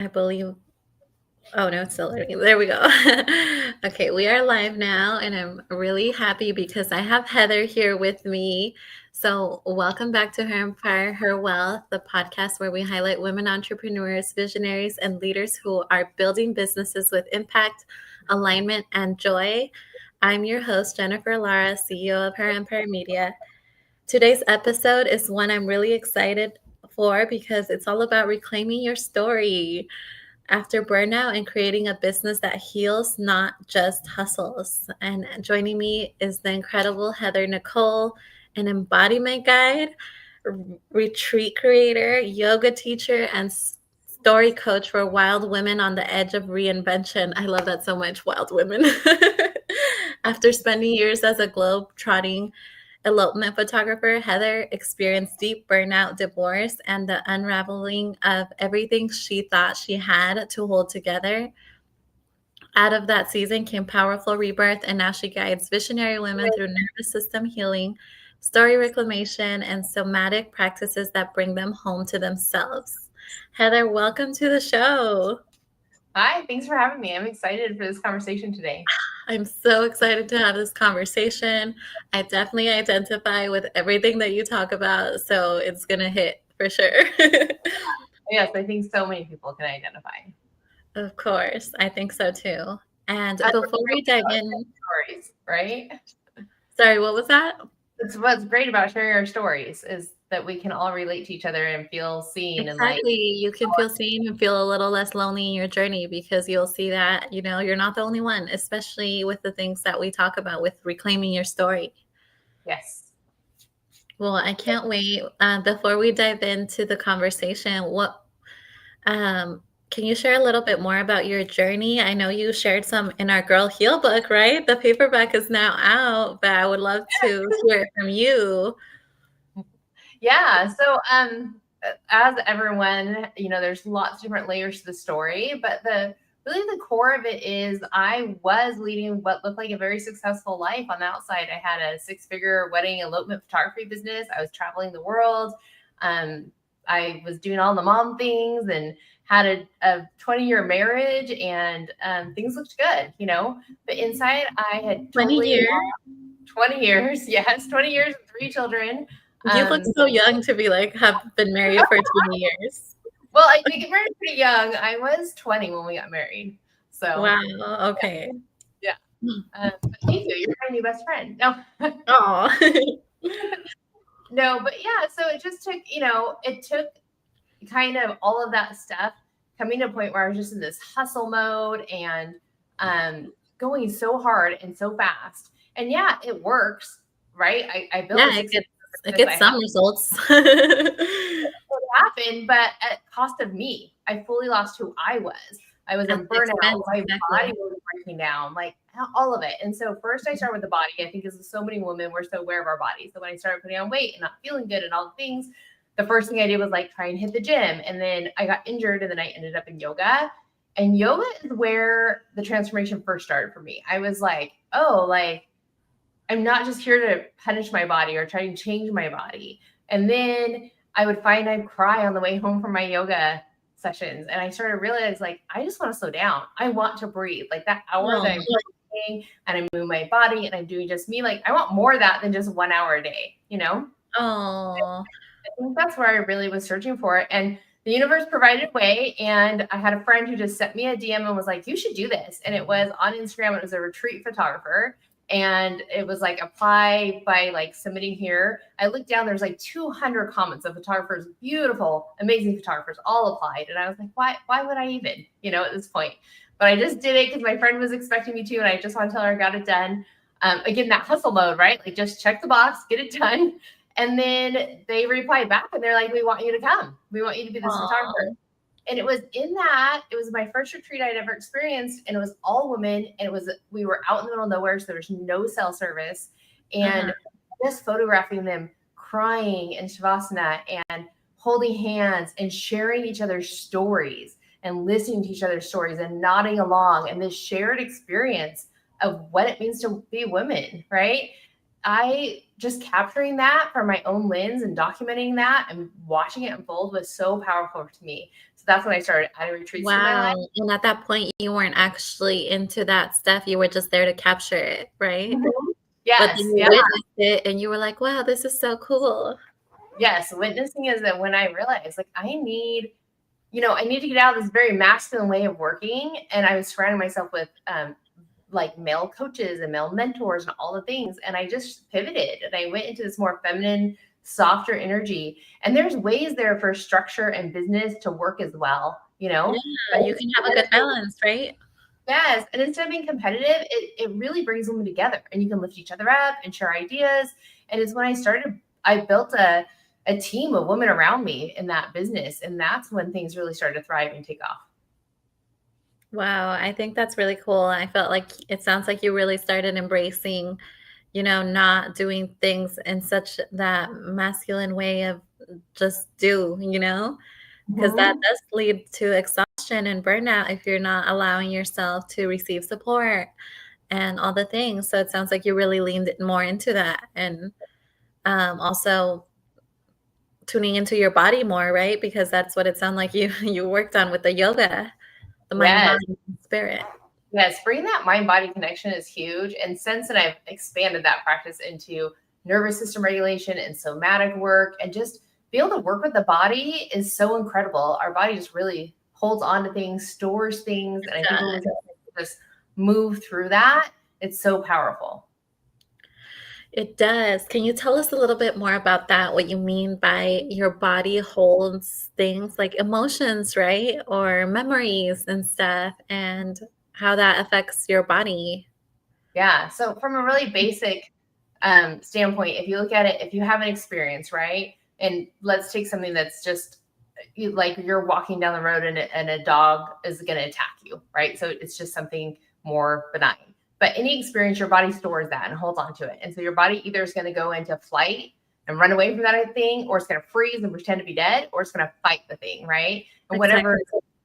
I believe. Oh, no, it's still learning. There we go. Okay, we are live now, and I'm really happy because I have Heather here with me. So, welcome back to Her Empire, Her Wealth, the podcast where we highlight women entrepreneurs, visionaries, and leaders who are building businesses with impact, alignment, and joy. I'm your host, Jennifer Lara, CEO of HerEmpire Media. Today's episode is one I'm really excited for because it's all about reclaiming your story after burnout and creating a business that heals, not just hustles. And joining me is the incredible Heather Nichole, an embodiment guide, retreat creator, yoga teacher, and story coach for wild women on the edge of reinvention. I love that so much, wild women. After spending years as a globe-trotting elopement photographer, Heather experienced deep burnout, divorce, and the unraveling of everything she thought she had to hold together. Out of that season came powerful rebirth, and now she guides visionary women through nervous system healing, story reclamation, and somatic practices that bring them home to themselves. Heather, welcome to the show. Hi, thanks for having me. I'm excited for this conversation today. I'm so excited to have this conversation. I definitely identify with everything that you talk about, so it's going to hit for sure. Yes, I think so many people can identify. Of course, I think so too. And before we dive in, stories, right? Sorry, what was that? That's what's great about sharing our stories is that we can all relate to each other and feel seen and like. Exactly. You can feel seen and feel a little less lonely in your journey because you'll see that, you're not the only one, especially with the things that we talk about with reclaiming your story. Yes. Well, I can't wait. Before we dive into the conversation, can you share a little bit more about your journey? I know you shared some in our Girl Heal book, right? The paperback is now out, but I would love to hear it from you. Yeah. So, as everyone, there's lots of different layers to the story, but really the core of it is I was leading what looked like a very successful life on the outside. I had a 6-figure wedding elopement photography business. I was traveling the world. I was doing all the mom things and had a 20-year marriage, and things looked good, but inside I had 20 years. 20 years. Yes. 20 years and 3 children. You look so young to be have been married for 20 years. Well, I did get married pretty young. I was 20 when we got married. So wow. Okay. Yeah. But me too. You're my new best friend. No. Oh. No, but yeah. So it just took, it took kind of all of that stuff coming to a point where I was just in this hustle mode and going so hard and so fast. And yeah, it works, right? I built it gets some results. It happened, but at cost of me. I fully lost who I was. I was in burnout. My body was breaking down, like all of it. And so first I started with the body. I think as so many women, we're so aware of our bodies. So when I started putting on weight and not feeling good and all the things, the first thing I did was try and hit the gym. And then I got injured and then I ended up in yoga. And yoga is where the transformation first started for me. I was I'm not just here to punish my body or try to change my body. And then I would find I'd cry on the way home from my yoga sessions. And I started to realize I just want to slow down. I want to breathe. That hour that I'm breathing and I move my body and I'm doing just me. I want more of that than just 1 hour a day, Oh. I think that's where I really was searching for it. And the universe provided a way. And I had a friend who just sent me a DM and was like, you should do this. And it was on Instagram. It was a retreat photographer. And it was apply by submitting here. I looked down, there's 200 comments of photographers, beautiful, amazing photographers, all applied. And I was like, why would I even, at this point? But I just did it because my friend was expecting me to, and I just want to tell her I got it done. Again, that hustle mode, right? Just check the box, get it done. And then they replied back and they're like, we want you to come. We want you to be this photographer. And it was it was my first retreat I'd ever experienced. And it was all women. And we were out in the middle of nowhere. So there was no cell service. And just photographing them crying in Shavasana and holding hands and sharing each other's stories and listening to each other's stories and nodding along and this shared experience of what it means to be women, right? I just capturing that from my own lens and documenting that and watching it unfold was so powerful to me. So that's when I started adding retreats to my life. Wow. And at that point, you weren't actually into that stuff. You were just there to capture it, right? Mhm. But then Yes. you Yeah. witnessed it and you were like, wow, this is so cool. Yes. Witnessing is that when I realized like I need to get out of this very masculine way of working. And I was surrounding myself with like male coaches and male mentors and all the things. And I just pivoted and I went into this more feminine, softer energy. And there's ways there for structure and business to work as well, Yeah, But you can have a good balance, right? yes. And instead of being competitive, it really brings women together and you can lift each other up and share ideas. And it's when I built a team of women around me in that business. And that's when things really started to thrive and take off. Wow, I think that's really cool. I felt like it sounds like you really started embracing, not doing things in such that masculine way of just do, because that Mhm. does lead to exhaustion and burnout if you're not allowing yourself to receive support and all the things. So it sounds like you really leaned more into that and also tuning into your body more, right? Because that's what it sounded like you you worked on with the yoga, the mind, Yes. body, and spirit. Yes, bringing that mind body connection is huge. And since then, I've expanded that practice into nervous system regulation and somatic work. And just be able to work with the body is so incredible. Our body just really holds on to things, stores things. And I think when we just move through that, it's so powerful. It does. Can you tell us a little bit more about that? What you mean by your body holds things like emotions, right? Or memories and stuff, and how that affects your body. Yeah. So, from a really basic standpoint, if you look at it, if you have an experience, right? And let's take something that's just like you're walking down the road and a dog is going to attack you, right? So it's just something more benign. But any experience, your body stores that and holds on to it. And so your body either is going to go into flight and run away from that thing, or it's going to freeze and pretend to be dead, or it's going to fight the thing, right? And Exactly.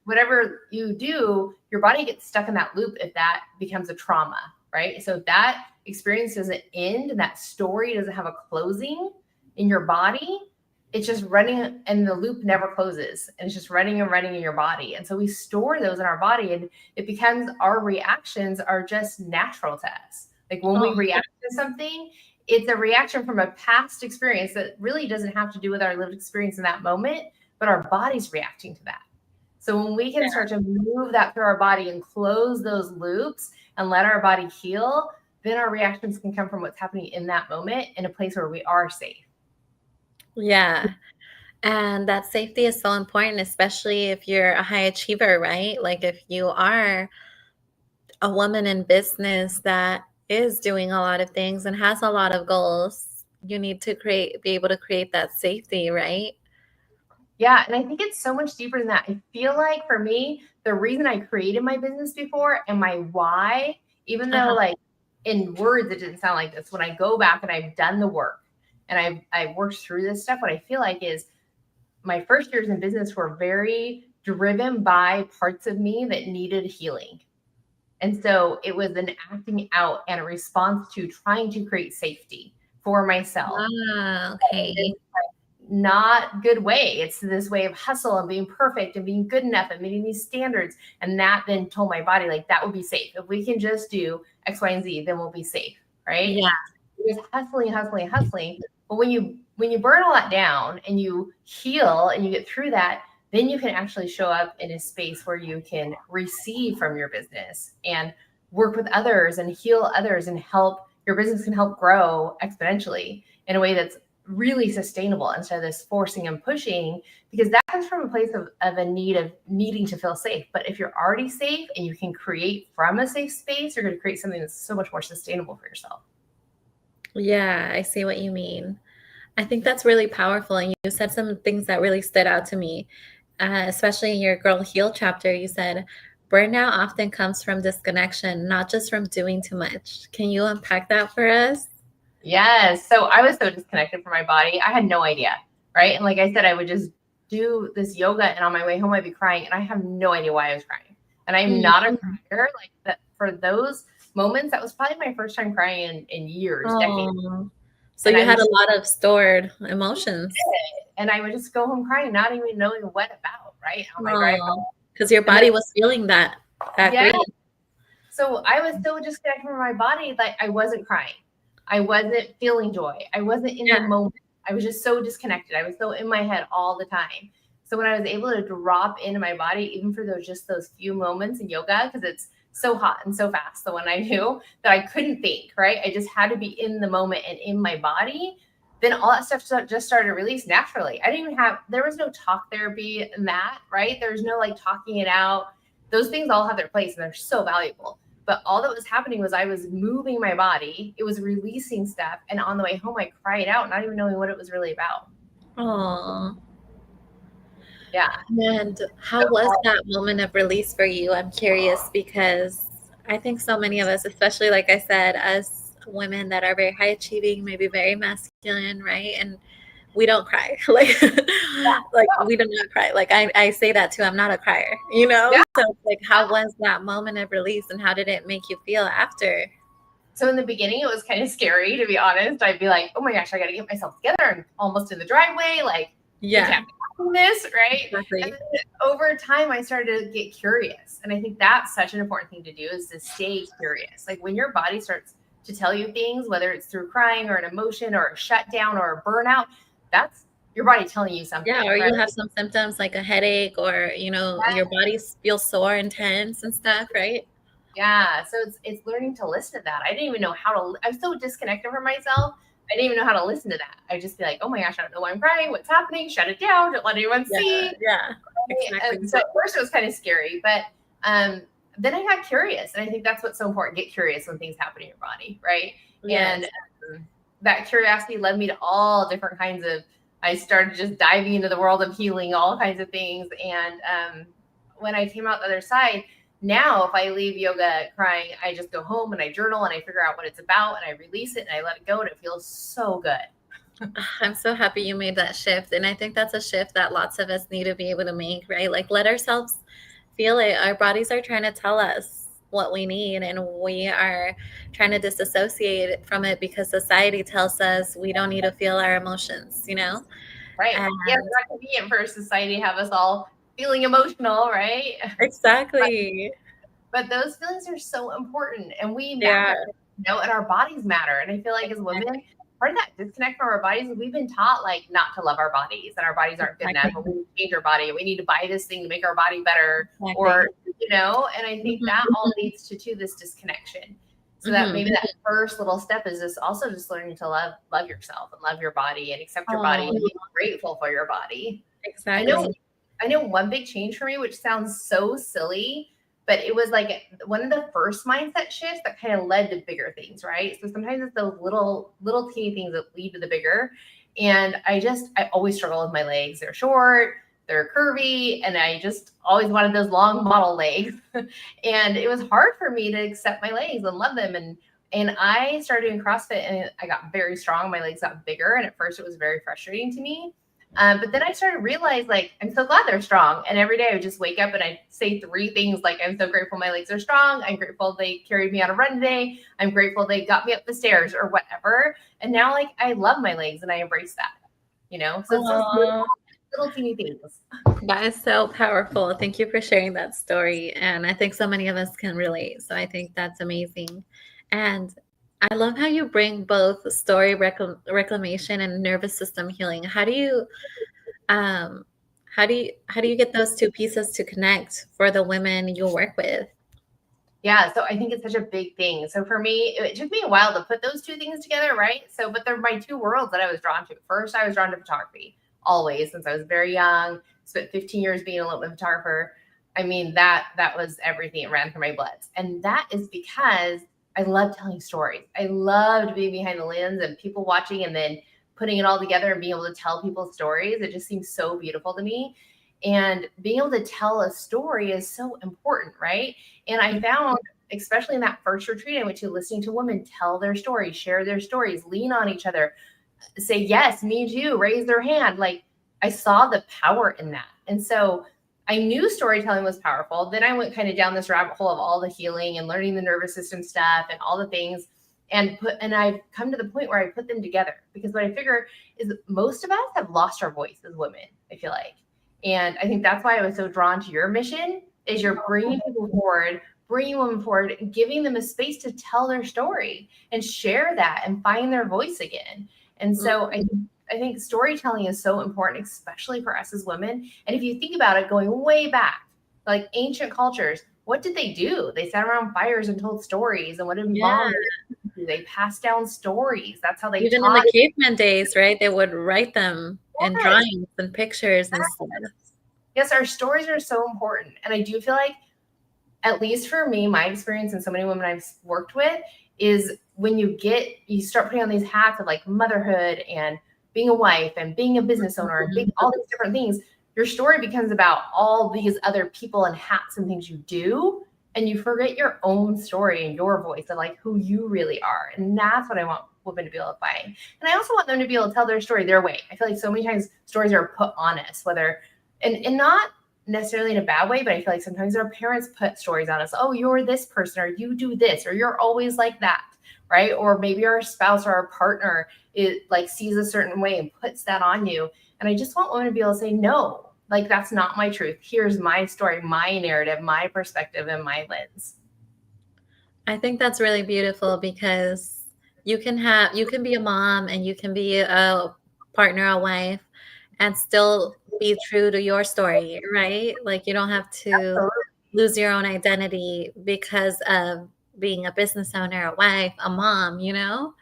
whatever you do, your body gets stuck in that loop if that becomes a trauma, right? So if that experience doesn't end and that story doesn't have a closing in your body, it's just running and the loop never closes and it's just running and running in your body. And so we store those in our body and it becomes our reactions are just natural to us. Like when we Oh, react to something, it's a reaction from a past experience that really doesn't have to do with our lived experience in that moment, but our body's reacting to that. So when we can start to move that through our body and close those loops and let our body heal, then our reactions can come from what's happening in that moment in a place where we are safe. yeah. And that safety is so important, especially if you're a high achiever, right? Like if you are a woman in business that is doing a lot of things and has a lot of goals, you need to be able to create that safety, right? Yeah, and I think it's so much deeper than that. I feel like for me, the reason I created my business before and my why, even though Uh-huh. like in words it didn't sound like this, when I go back and I've done the work and I've worked through this stuff, what I feel like is my first years in business were very driven by parts of me that needed healing. And so it was an acting out and a response to trying to create safety for myself Ah, in okay. this not good way. It's this way of hustle and being perfect and being good enough and meeting these standards. And that then told my body, like, that would be safe. If we can just do X, Y, and Z, then we'll be safe. Right. Yeah. Just hustling, hustling, hustling. But when you burn all that down and you heal and you get through that, then you can actually show up in a space where you can receive from your business and work with others and heal others and help your business can help grow exponentially in a way that's really sustainable instead of this forcing and pushing, because that comes from a place of a need of needing to feel safe. But if you're already safe and you can create from a safe space, you're going to create something that's so much more sustainable for yourself. Yeah, I see what you mean. I think that's really powerful. And you said some things that really stood out to me, especially in your Girl Heal chapter. You said, burnout often comes from disconnection, not just from doing too much. Can you unpack that for us? Yes. So I was so disconnected from my body. I had no idea. Right. And like I said, I would just do this yoga and on my way home, I'd be crying and I have no idea why I was crying. And I'm not a crier. Like that for those moments. That was probably my first time crying in years, decades. Oh, so And you I had would a lot of stored emotions. and I would just go home crying, not even knowing what about, right? On my drive Oh, home. because your And then, body was feeling that yeah. grief. So I was so disconnected from my body that I wasn't crying. I wasn't feeling joy. I wasn't in the Yeah. moment. I was just so disconnected. I was so in my head all the time. So when I was able to drop into my body, even for those few moments in yoga, because it's so hot and so fast, the one I do, that I couldn't think, right? I just had to be in the moment and in my body. Then all that stuff just started to release naturally. I didn't even there was no talk therapy in that, right? There's no like talking it out. Those things all have their place and they're so valuable. But all that was happening was I was moving my body. It was releasing stuff. And on the way home, I cried out, not even knowing what it was really about. Oh, Yeah. and how was that moment of release for you? I'm curious because I think so many of us, especially like I said, as women that are very high achieving, maybe very masculine, right? And we don't cry. Like we do not cry. Like I say that too. I'm not a crier, you know? Yeah. So like how was that moment of release and how did it make you feel after? So in the beginning, it was kind of scary, to be honest. I'd be like, oh my gosh, I got to get myself together. I'm almost in the driveway. Like, we Yeah, can't be doing this, right? And exactly. then over time, I started to get curious. And I think that's such an important thing to do is to stay curious. Like when your body starts to tell you things, whether it's through crying or an emotion or a shutdown or a burnout, that's your body telling you Yeah, something, or right? you have some symptoms like a headache or, your body feels sore and tense and stuff, right? Yeah. So it's learning to listen to that. I didn't even know how to. I'm so disconnected from myself. I didn't even know how to listen to that. I just be like, oh my gosh, I don't know why I'm crying. What's happening? Shut it down. Don't let anyone Yeah, see. yeah, And exactly. so at first it was kind of scary, but um, then I got curious, and I think that's what's so important. Get curious when things happen in your body, right? And Yes. that curiosity led me to all different kinds of. I started just diving into the world of healing, all kinds of things, and when I came out the other side, now if I leave yoga crying, I just go home and I journal and I figure out what it's about and I release it and I let it go and it feels so good. I'm so happy you made that shift. And I think that's a shift that lots of us need to be able to make, right? Like let ourselves feel it. Our bodies are trying to tell us what we need and we are trying to disassociate from it because society tells us we don't need to feel our emotions, you know? Right. And Yeah, it's not convenient for society to have us all feeling emotional, right? But, exactly. but those feelings are so important and we They are. matter, and our bodies matter. And I feel like as women, part of that disconnect from our bodies is we've been taught like not to love our bodies and our bodies aren't good enough. Exactly. And we need to change our body. We need to buy this thing to make our body better. Exactly. Or, and I think that all leads to this disconnection. So that Hmm. maybe that first little step is just also just learning to love yourself and love your body and accept your body and Oh, be grateful for your body. I know exactly. I know one big change for me, which sounds so silly, but it was like one of the first mindset shifts that kind of led to bigger things, right? So sometimes it's those little teeny things that lead to the bigger. And I always struggle with my legs. They're short, they're curvy, and I just always wanted those long model legs. And it was hard for me to accept my legs and love them. And I started doing CrossFit and I got very strong. My legs got bigger. And at first it was very frustrating to me. But then I started to realize, like, I'm so glad they're strong. And every day I would just wake up and I'd say 3 things like, I'm so grateful my legs are strong. I'm grateful they carried me on a run today. I'm grateful they got me up the stairs or whatever. And now, like, I love my legs and I embrace that. So it's those Oh, little teeny things. that is so powerful. Thank you for sharing that story. And I think so many of us can relate. So I think that's amazing. And I love how you bring both story reclamation and nervous system healing. Um, how do you get those two pieces to connect for the women you work with? Yeah, so I think it's such a big thing. So for me, it took me a while to put those 2 things together, right? So, but they're my 2 worlds that I was drawn to. First, I was drawn to photography always since I was very young. Spent 15 years being a elopement photographer. I mean, that was everything. It ran through my blood, and that is because I love telling stories. I loved being behind the lens and people watching, and then putting it all together and being able to tell people stories. It just seems so beautiful to me. And being able to tell a story is so important, right? And I found, especially in that first retreat I went to, listening to women tell their stories, share their stories, lean on each other, say, yes, me too, raise their hand. Like I saw the power in that. And so I knew storytelling was powerful. Then I went kind of down this rabbit hole of all the healing and learning the nervous system stuff and all the things, and I've come to the point where I put them together, because what I figure is most of us have lost our voice as women, I feel like. And I think that's why I was so drawn to your mission, is you're bringing people forward, bringing women forward, and giving them a space to tell their story and share that and find their voice again. And so I think storytelling is so important, especially for us as women. And if you think about it, going way back, like ancient cultures, what did they do? They sat around fires and told stories. And what did moms do? They passed down stories. That's how they even taught. in the caveman days, right? They would write them in Yes. drawings and pictures and stuff. Yes, our stories are so important. And I do feel like, at least for me, my experience and so many women I've worked with, is when you start putting on these hats of like motherhood and being a wife and being a business owner and being all these different things, your story becomes about all these other people and hats and things you do. And you forget your own story and your voice of like who you really are. And that's what I want women to be able to find. And I also want them to be able to tell their story their way. I feel like so many times stories are put on us, whether, and not necessarily in a bad way, but I feel like sometimes our parents put stories on us. Oh, you're this person, or you do this, or you're always like that, right? Or maybe our spouse or our partner sees a certain way and puts that on you. And I just want women to be able to say, no, like that's not my truth. Here's my story, my narrative, my perspective, and my lens. I think that's really beautiful, because you can be a mom and you can be a partner, a wife, and still be true to your story, right? Like you don't have to lose your own identity because of being a business owner, a wife, a mom, Right.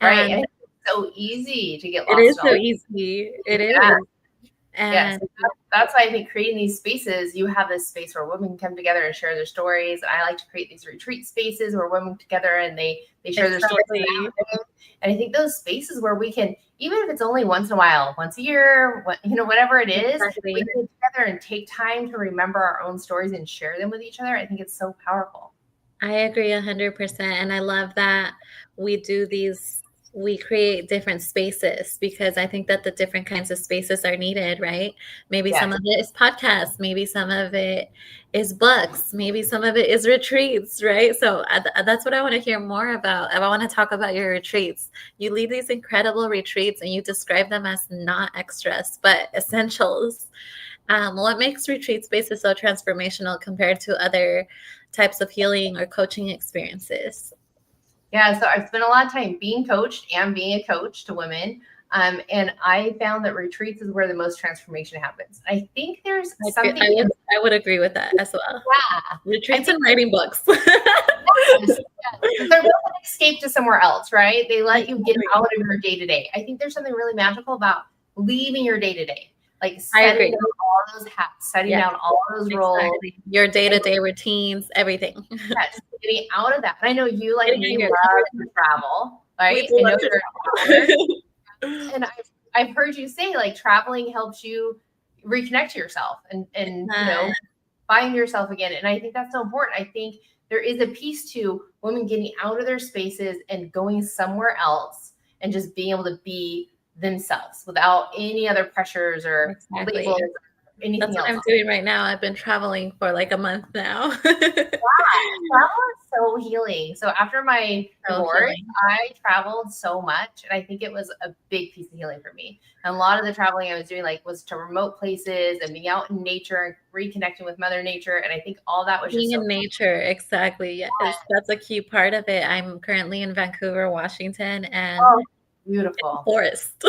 And and it's so easy to get it lost is in all so easy. It is. Yes, And that's why I think creating these spaces, you have this space where women come together and share their stories. I like to create these retreat spaces where women together and they share their stories. And I think those spaces where we can, even if it's only once in a while, once a year, whatever it is, we get together and take time to remember our own stories and share them with each other. I think it's so powerful. I agree 100%. And I love that we create different spaces, because I think that the different kinds of spaces are needed, right? Maybe some of it is podcasts, maybe some of it is books, maybe some of it is retreats, right? So that's what I want to hear more about. I want to talk about your retreats. You lead these incredible retreats and you describe them as not extras, but essentials. What makes retreat spaces so transformational compared to other types of healing or coaching experiences? Yeah, so I've spent a lot of time being coached and being a coach to women. And I found that retreats is where the most transformation happens. I think there's something. I would agree with that as well. Yeah. Retreats and writing books. Yes. They're both an escape to somewhere else, right? They let you get out of your day to day. I think there's something really magical about leaving your day to day, like setting down all those hats, setting down all those roles, your day to day routines, everything. Yes, getting out of that. And I know you love to travel, right? I know you're a traveler. And I've heard you say like traveling helps you reconnect to yourself and find yourself again. And I think that's so important. I think there is a piece to women getting out of their spaces and going somewhere else and just being able to be themselves without any other pressures or labels or anything That's what else. I'm doing right now. I've been traveling for like a month now. Wow, travel is so healing. So after my divorce, I traveled so much, and I think it was a big piece of healing for me. And a lot of the traveling I was doing was to remote places and being out in nature and reconnecting with Mother Nature. And I think all that was being just in nature. Exactly. Yes, that's a key part of it. I'm currently in Vancouver, Washington, and beautiful forest.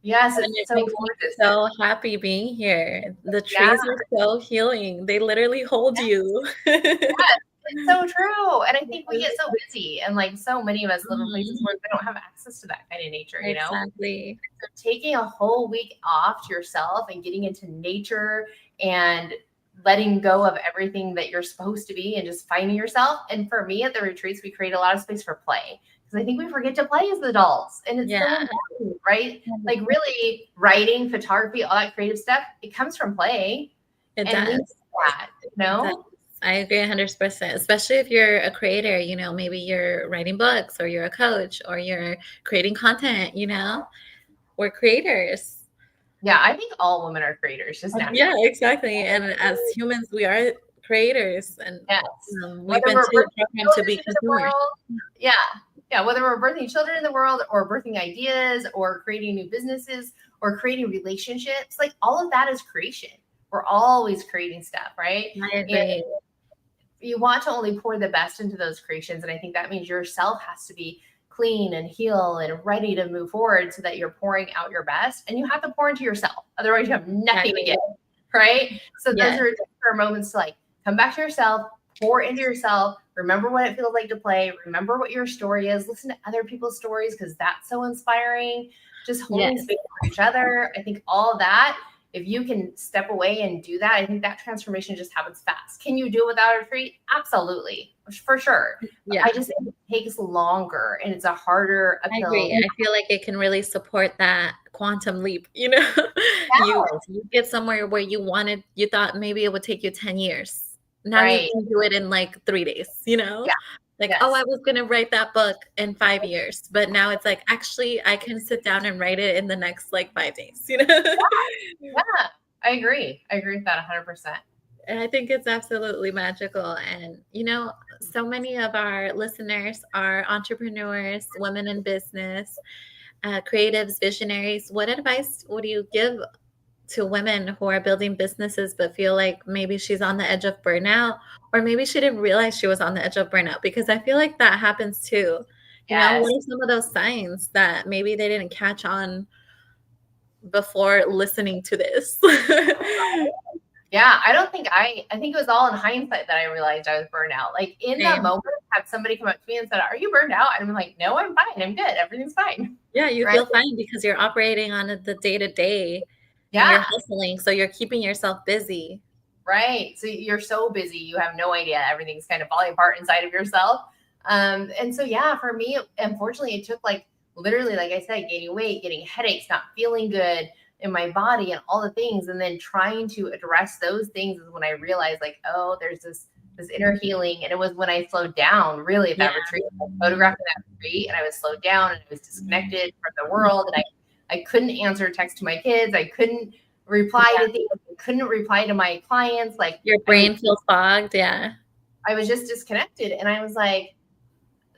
Yes, it's so gorgeous. So happy being here. The trees are so healing. They literally hold you. It's so true. And I think we get so busy, and so many of us live in places where we don't have access to that kind of nature, Exactly. So taking a whole week off to yourself and getting into nature and letting go of everything that you're supposed to be and just finding yourself. And for me at the retreats, we create a lot of space for play, because I think we forget to play as adults, and it's so important, right? Like really writing, photography, all that creative stuff, it comes from play. It does. I agree 100%, especially if you're a creator, maybe you're writing books or you're a coach or you're creating content, we're creators. Yeah, I think all women are creators, just Yeah, naturally. exactly. And as humans, we are creators, and Yes. we've Whether been we're too birthing programmed to children be into the consumers. world, yeah. Yeah, whether we're birthing children in the world or birthing ideas or creating new businesses or creating relationships, like all of that is creation. We're always creating stuff, right? I And agree. you want to only pour the best into those creations. And I think that means yourself has to be clean and heal and ready to move forward so that you're pouring out your best. And you have to pour into yourself. Otherwise, you have nothing to Exactly. give. Right. So those Yes. are moments to like come back to yourself, pour into yourself, remember what it feels like to play, remember what your story is, listen to other people's stories because that's so inspiring. Just holding Yes. space for each other. I think all of that, if you can step away and do that, I think that transformation just happens fast. Can you do it without a retreat? Absolutely, for sure. But Yeah, I just think it takes longer and it's a harder I uphill. agree. I feel like it can really support that quantum leap, you know? You Yes, you get somewhere where you thought maybe it would take you 10 years. Now you right. can do it in like 3 days, you know? Yeah. Like, "Oh, I Yes. was gonna write that book in 5 years," but now it's like, "Actually, I can sit down and write it in the next, like, 5 days," you know? Yeah. I agree. I agree with that 100%. And I think it's absolutely magical. And, so many of our listeners are entrepreneurs, women in business, creatives, visionaries. What advice would you give to women who are building businesses but feel like maybe she's on the edge of burnout, or maybe she didn't realize she was on the edge of burnout? Because I feel like that happens too. What Yes. are some of those signs that maybe they didn't catch on before listening to this? Yeah, I don't think I think it was all in hindsight that I realized I was burned out. Like in the Same. moment, had somebody come up to me and said, "Are you burned out?" And I'm like, "No, I'm fine. I'm good. Everything's fine." Yeah, you Right? feel fine because you're operating on the day to day and Yeah, you're hustling, so you're keeping yourself busy. right. So you're so busy, you have no idea. Everything's kind of falling apart inside of yourself. And so yeah, for me, unfortunately, it took like literally, like I said, gaining weight, getting headaches, not feeling good in my body, and all the things, and then trying to address those things is when I realized, like, oh, there's this inner healing. And it was when I slowed down, really, at Yeah. that retreat. I photographed that retreat, and I was slowed down, and I was disconnected from the world, and I couldn't answer text to my kids. I couldn't reply Yeah. to things. I couldn't reply to my clients. Like Your brain feels fogged, yeah. I was just disconnected. And I was like,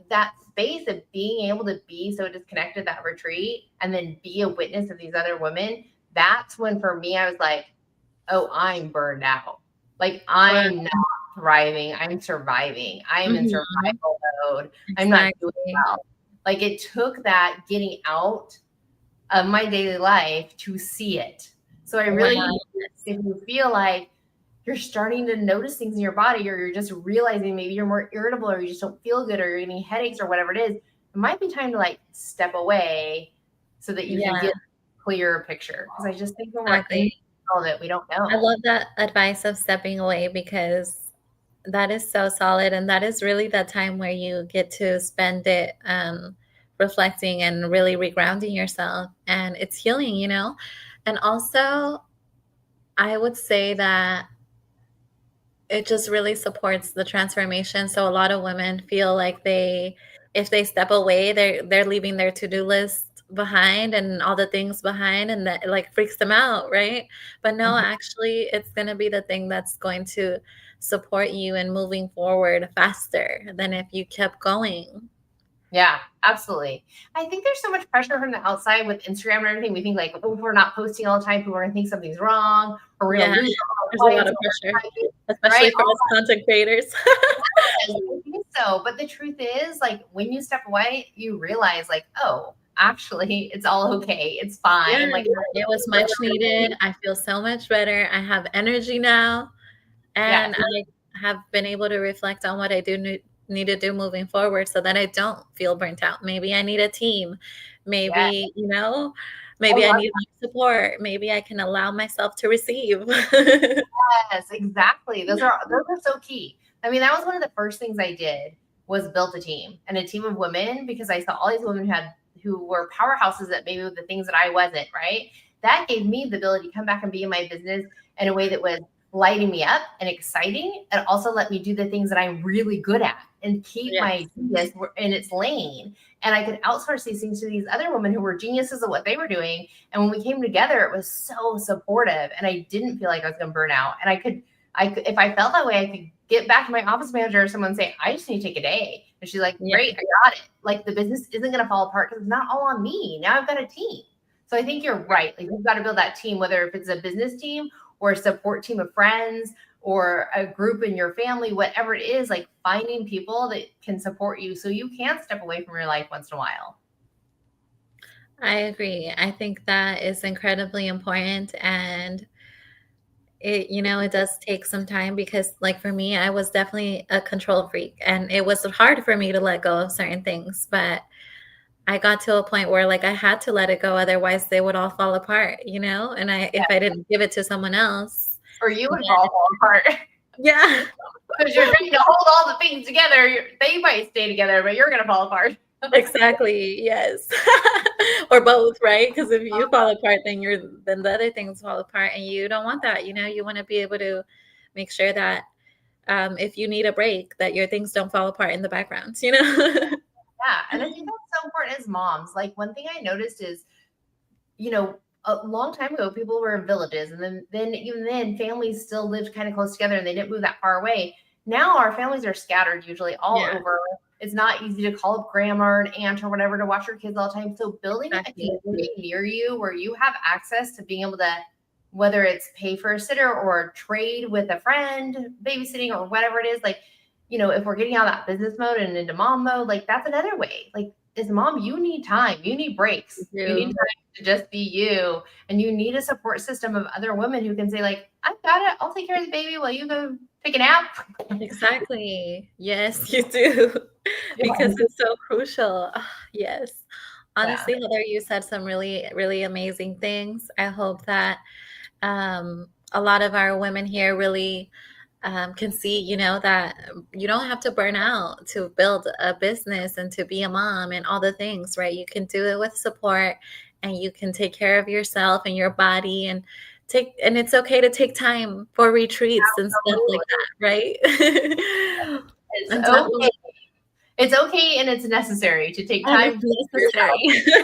that space of being able to be so disconnected, that retreat, and then be a witness of these other women, that's when for me, I was like, oh, I'm burned out. Like Wow. I'm not thriving. I'm surviving. I'm in Mhm. survival mode. I'm not doing Exactly. well. Like it took that getting out of my daily life to see it. So I Wow, really think yes. if you feel like you're starting to notice things in your body, or you're just realizing maybe you're more irritable, or you just don't feel good, or you're getting headaches, or whatever it is, it might be time to like step away so that you can Yeah, get a clearer picture. Because I just think when we're in exactly. all of it, we don't I know. love that advice of stepping away because that is so solid, and that is really the time where you get to spend it, reflecting and really regrounding yourself, and it's healing, And also, I would say that it just really supports the transformation. So a lot of women feel like if they step away, they're leaving their to-do list behind and all the things behind, and that like freaks them out, right? But no, Mhm. actually, it's gonna be the thing that's going to support you in moving forward faster than if you kept going. Yeah, absolutely. I think there's so much pressure from the outside with Instagram and everything. We think like, oh, if we're not posting all the time, people are gonna think something's wrong, or we're gonna Yeah, lose all our there's a lot clients of pressure, overnight, especially right? for us content creators. I think so. But the truth is, like, when you step away, you realize, like, oh, actually, it's all okay. It's Yeah, fine. Like, it was much needed. I feel so much better. I have energy now. yeah, And I have been able to reflect on what I do need to do moving forward so that I don't feel burnt out. Maybe I need a team. yeah, Maybe, I maybe I love need more support. Maybe I can allow myself to receive. yes, exactly. Those are so key. I mean, that was one of the first things I did was built a team and a team of women because I saw all these women who were powerhouses at maybe the things that I wasn't, right? That gave me the ability to come back and be in my business in a way that was lighting me up and exciting, and also let me do the things that I'm really good at and keep my genius in its lane. And I could outsource these things to these other women who were geniuses at what they were doing. And when we came together, it was so supportive, and I didn't feel like I was going to burn out. And I could, if I felt that way, I could get back to my office manager or someone and say, I just need to take a day. And she's like, great, I got it. Like, the business isn't going to fall apart because it's not all on me. Now I've got a team. So I think you're right. Like, you've got to build that team, whether if it's a business team or a support team of friends or a group in your family, whatever it is, like finding people that can support you so you can step away from your life once in a while. I agree. I think that is incredibly important. And it does take some time because, like, for me, I was definitely a control freak, and it was hard for me to let go of certain things, but I got to a point where, like, I had to let it go, otherwise they would all fall apart, and if I didn't give it to someone else. Or you would fall apart. Yeah. Because you're trying to hold all the things together. They might stay together, but you're going to fall apart. Exactly. Yes. Or both, right? Because if you fall apart, then the other things fall apart, and you don't want that. You want to be able to make sure that if you need a break, that your things don't fall apart in the background. Yeah, and I think that's so important as moms. Like, one thing I noticed is, a long time ago, people were in villages, and then even then, families still lived kind of close together, and they didn't move that far away. Now our families are scattered usually all over. It's not easy to call up grandma or an aunt or whatever to watch your kids all the time. So building a community near you where you have access to being able to, whether it's pay for a sitter or trade with a friend, babysitting or whatever it is, like, if we're getting out of that business mode and into mom mode, like, that's another way. Like, as a mom, you need time, you need breaks, you need time to just be you, and you need a support system of other women who can say, like, I've got it, I'll take care of the baby while you go take a nap. Exactly. Yes, you do. Because it's so crucial. Yes. Honestly, Heather, you said some really, really amazing things. I hope that a lot of our women here really can see, that you don't have to burn out to build a business and to be a mom and all the things, right? You can do it with support, and you can take care of yourself and your body, and it's okay to take time for retreats and stuff like that, right? It's okay. It's okay, and it's necessary to take time. Necessary.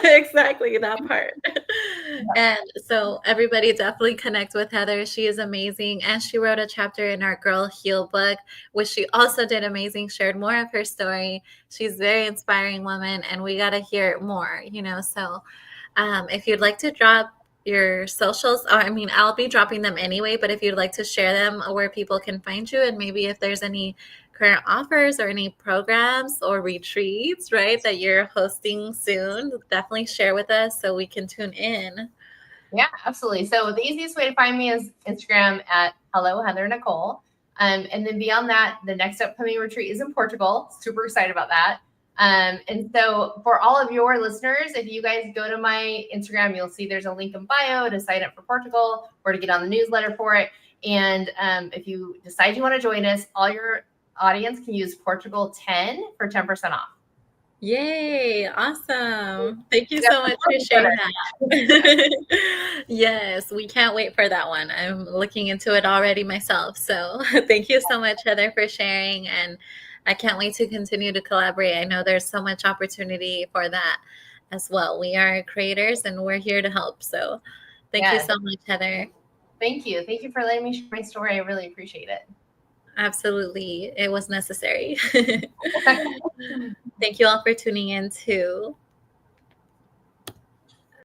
Exactly, that part. And so everybody definitely connect with Heather. She is amazing. And she wrote a chapter in our Girl Heal book, which she also did amazing, shared more of her story. She's a very inspiring woman, and we got to hear more, So if you'd like to drop your socials, or I'll be dropping them anyway, but if you'd like to share them where people can find you, and maybe if there's any current offers or any programs or retreats, right, that you're hosting soon, definitely share with us so we can tune in. Yeah, absolutely. So the easiest way to find me is Instagram at Hello Heather Nichole. And then beyond that, the next upcoming retreat is in Portugal. Super excited about that. And so for all of your listeners, if you guys go to my Instagram, you'll see there's a link in bio to sign up for Portugal or to get on the newsletter for it. And if you decide you want to join us, all your audience can use Portugal 10 for 10% off. Yay, awesome. Thank you so much for sharing that. Yes, we can't wait for that one. I'm looking into it already myself. So thank you so much, Heather, for sharing. And I can't wait to continue to collaborate. I know there's so much opportunity for that as well. We are creators, and we're here to help. So thank you so much, Heather. Thank you. Thank you for letting me share my story. I really appreciate it. Absolutely. It was necessary. Thank you all for tuning in too.